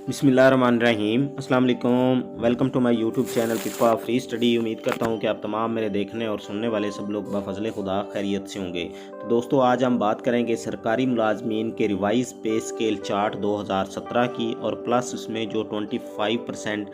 बिस्मिल्लाहिर्रहमानिर्रहीम अस्सलाम वालेकुम। Welcome to my YouTube channel पिपा फ्री स्टडी। उम्मीद करता हूँ कि आप तमाम मेरे देखने और सुनने वाले सब लोग बफज़ल खुदा खैरियत से होंगे। तो दोस्तों, आज हम बात करेंगे सरकारी मुलाजमीन के रिवाइज पे स्केल चार्ट 2017 की और प्लस उसमें जो 25%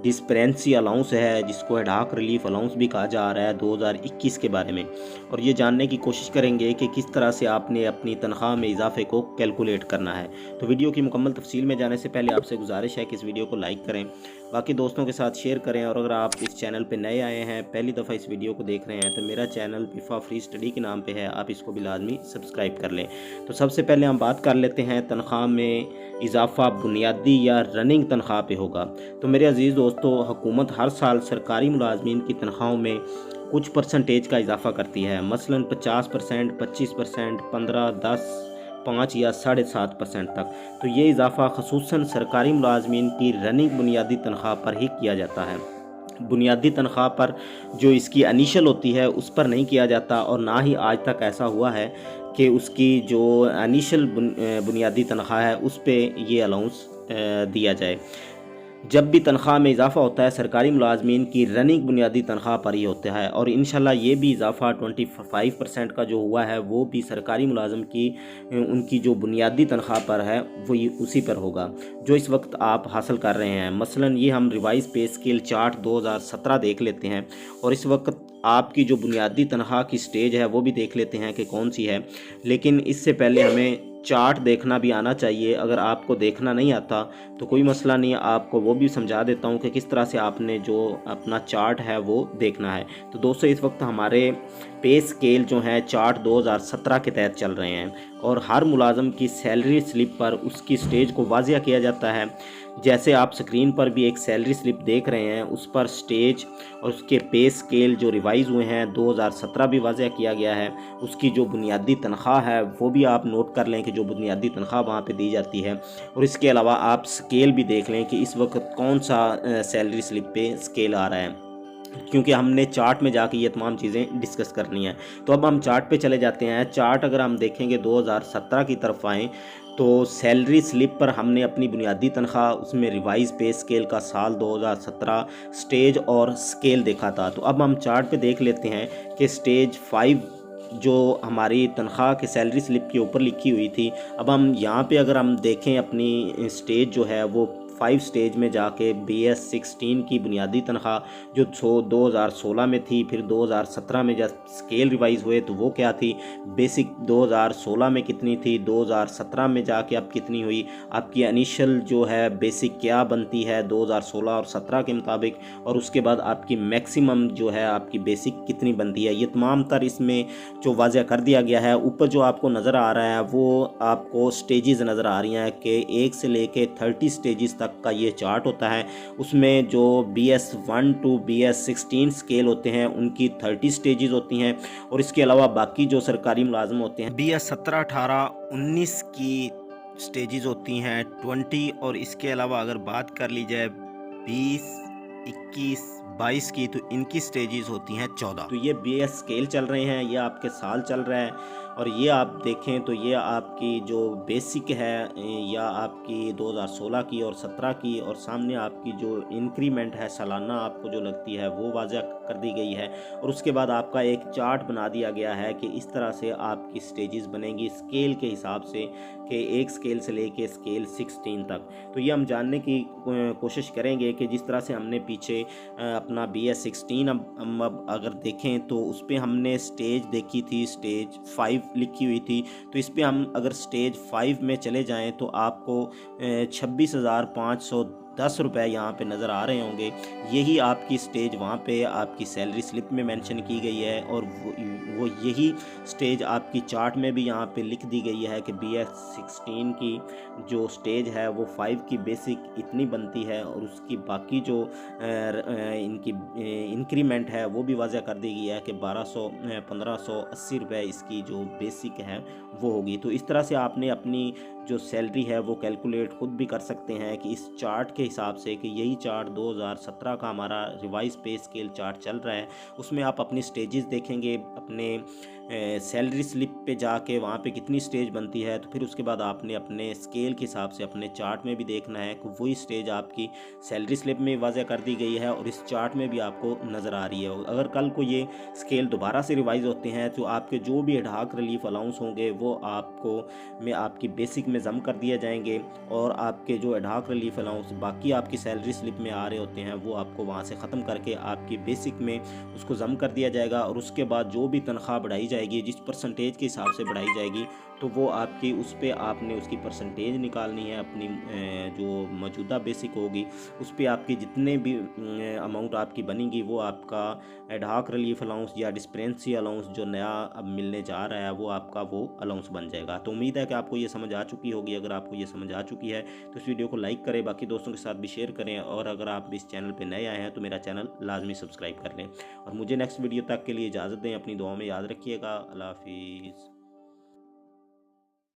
डिस्पेरेंसी अलाउंस है, जिसको एडहॉक रिलीफ अलाउंस भी कहा जा रहा है, 2021 के बारे में। और ये जानने की कोशिश करेंगे कि किस तरह से आपने अपनी तनख्वाह में इजाफे को कैलकुलेट करना है। तो वीडियो की मुकम्मल तफसील में जाने से पहले आपसे गुजारिश है कि इस वीडियो को लाइक करें, बाकी दोस्तों के साथ शेयर करें। और अगर आप इस चैनल पे नए आए हैं, पहली दफ़ा इस वीडियो को देख रहे हैं, तो मेरा चैनल पिफा फ्री स्टडी के नाम पे है, आप इसको भी लाजमी सब्सक्राइब कर लें। तो सबसे पहले हम बात कर लेते हैं तनख्वाह में इजाफा बुनियादी या रनिंग तनख्वाह पे होगा। तो मेरे अजीज़ दोस्तों, हुकूमत हर साल सरकारी मुलाजमीन की तनख्वाहों में कुछ परसेंटेज का इजाफा करती है, मसलन 50%, 25%, 15, 10, 5 या 7.5% तक। तो ये इजाफा खसूसन सरकारी मुलाजमीन की रनिंग बुनियादी तनख्वाह पर ही किया जाता है। बुनियादी तनख्वाह पर जो इसकी इनिशियल होती है उस पर नहीं किया जाता, और ना ही आज तक ऐसा हुआ है कि उसकी जो इनिशियल बुनियादी तनख्वाह है उस पर ये अलाउंस दिया जाए। जब भी तनख्वाह में इजाफा होता है सरकारी मुलाजमीन की रनिंग बुनियादी तनख्वाह पर ही होता है, और इंशाल्लाह ये भी इजाफा 25% का जो हुआ है वो भी सरकारी मुलाजम की उनकी जो बुनियादी तनख्वाह पर है वो उसी पर होगा जो इस वक्त आप हासिल कर रहे हैं। मसलन ये हम रिवाइज पे स्केल चार्ट 2017 देख लेते हैं, और इस वक्त आपकी जो बुनियादी तनख्वाह की स्टेज है वो भी देख लेते हैं कि कौन सी है। लेकिन इससे पहले हमें चार्ट देखना भी आना चाहिए। अगर आपको देखना नहीं आता तो कोई मसला नहीं, आपको वो भी समझा देता हूँ कि किस तरह से आपने जो अपना चार्ट है वो देखना है। तो दोस्तों, इस वक्त हमारे पे स्केल जो है चार्ट 2017 के तहत चल रहे हैं, और हर मुलाजम की सैलरी स्लिप पर उसकी स्टेज को वाज़िया किया जाता है। जैसे आप स्क्रीन पर भी एक सैलरी स्लिप देख रहे हैं, उस पर स्टेज और उसके पे स्केल जो रिवाइज़ हुए हैं 2017 भी वाज़िया किया गया है। उसकी जो बुनियादी तनख्वाह है वो भी आप नोट कर लें कि जो बुनियादी तनख्वाह वहाँ पे दी जाती है, और इसके अलावा आप स्केल भी देख लें कि इस वक्त कौन सा सैलरी स्लिप पे स्केल आ रहा है, क्योंकि हमने चार्ट में जाके ये तमाम चीज़ें डिस्कस करनी है। तो अब हम चार्ट पे चले जाते हैं। चार्ट अगर हम देखेंगे 2017 की तरफ आएँ तो सैलरी स्लिप पर हमने अपनी बुनियादी तनख्वाह, उसमें रिवाइज पे स्केल का साल 2017 स्टेज और स्केल देखा था। तो अब हम चार्ट पे देख लेते हैं कि स्टेज 5 जो हमारी तनख्वाह के सैलरी स्लिप के ऊपर लिखी हुई थी, अब हम यहाँ पे अगर हम देखें अपनी स्टेज जो है वो 5 स्टेज में जाके BS 16 की बुनियादी तनख्वाह जो 2016 में थी, फिर 2017 में जब स्केल रिवाइज हुए तो वो क्या थी, बेसिक 2016 में कितनी थी, 2017 में जाके अब कितनी हुई, आपकी इनिशियल जो है बेसिक क्या बनती है 2016 और 17 के मुताबिक, और उसके बाद आपकी मैक्सिमम जो है आपकी बेसिक कितनी बनती है। ये तमाम तर इसमें जो वाज़िया कर दिया गया है। ऊपर जो आपको नज़र आ रहा है वो आपको स्टेजेस नज़र आ रही हैं कि 1 से लेके 30 स्टेजेस तक का ये चार्ट होता है। उसमें जो BS 1 to BS 16 स्केल होते हैं उनकी 30 स्टेजेस होती हैं, और इसके अलावा बाकी जो सरकारी मुलाजम होते हैं BS 17, 18, 19 की स्टेजेस होती हैं 20, और इसके अलावा अगर बात कर ली जाए 20, 21, 22 की, तो इनकी स्टेजेस होती हैं 14। तो ये BS स्केल चल रहे हैं, ये आपके साल चल रहा है। और ये आप देखें तो ये आपकी जो बेसिक है या आपकी 2016 की और 17 की, और सामने आपकी जो इंक्रीमेंट है सालाना आपको जो लगती है वो वाज़िया कर दी गई है। और उसके बाद आपका एक चार्ट बना दिया गया है कि इस तरह से आपकी स्टेजेस बनेंगी स्केल के हिसाब से, कि एक स्केल से लेके स्केल 16 तक। तो ये हम जानने की कोशिश करेंगे कि जिस तरह से हमने पीछे अपना BS 16 अब अगर देखें तो उस पर हमने स्टेज देखी थी, स्टेज 5 लिखी हुई थी। तो इस पर हम अगर स्टेज 5 में चले जाएं तो आपको 26,510 रुपये यहाँ पे नज़र आ रहे होंगे। यही आपकी स्टेज वहाँ पे आपकी सैलरी स्लिप में मेंशन की गई है, और वो यही स्टेज आपकी चार्ट में भी यहाँ पे लिख दी गई है कि BS 16 की जो स्टेज है वो 5 की बेसिक इतनी बनती है, और उसकी बाकी जो इनकी इंक्रीमेंट है वो भी वाज़िया कर दी गई है कि 1580 रुपये इसकी जो बेसिक है वो होगी। तो इस तरह से आपने अपनी जो सैलरी है वो कैलकुलेट खुद भी कर सकते हैं कि इस चार्ट के हिसाब से, कि यही चार्ट 2017 का हमारा रिवाइज पे स्केल चार्ट चल रहा है, उसमें आप अपनी स्टेजेस देखेंगे, अपने सैलरी स्लिप पे जाके वहाँ पे कितनी स्टेज बनती है, तो फिर उसके बाद आपने अपने स्केल के हिसाब से अपने चार्ट में भी देखना है कि वही स्टेज आपकी सैलरी स्लिप में वाज़ह कर दी गई है और इस चार्ट में भी आपको नज़र आ रही है। अगर कल को ये स्केल दोबारा से रिवाइज होते हैं तो आपके जो भी एडहॉक रिलीफ अलाउंस होंगे वो आपको में आपकी बेसिक में जम कर दिए जाएंगे, और आपके जो एडहॉक रिलीफ अलाउंस बाकी आपकी सैलरी स्लिप में आ रहे होते हैं वो आपको वहाँ से ख़त्म करके आपकी बेसिक में उसको जम कर दिया जाएगा। और उसके बाद जो भी तनख्वाह बढ़ाई जाएगी, जिस परसेंटेज के हिसाब से बढ़ाई जाएगी, तो वो आपकी उस पर आपने उसकी परसेंटेज निकालनी है। अपनी जो मौजूदा बेसिक होगी उस पर आपकी जितने भी अमाउंट आपकी बनेगी वो आपका एडहॉक रिलीफ अलाउंस या डिस्पेंसी अलाउंस जो नया अब मिलने जा रहा है वो आपका वो अलाउंस बन जाएगा। तो उम्मीद है कि आपको ये समझ आ चुकी होगी। अगर आपको ये समझ आ चुकी है तो इस वीडियो को लाइक करें, बाकी दोस्तों के साथ भी शेयर करें, और अगर आप इस चैनल पर नए आए हैं तो मेरा चैनल लाजमी सब्सक्राइब कर लें। और मुझे नेक्स्ट वीडियो तक के लिए इजाज़त दें। अपनी दुआओं में याद रखिएगा। अल्लाह हाफिज़।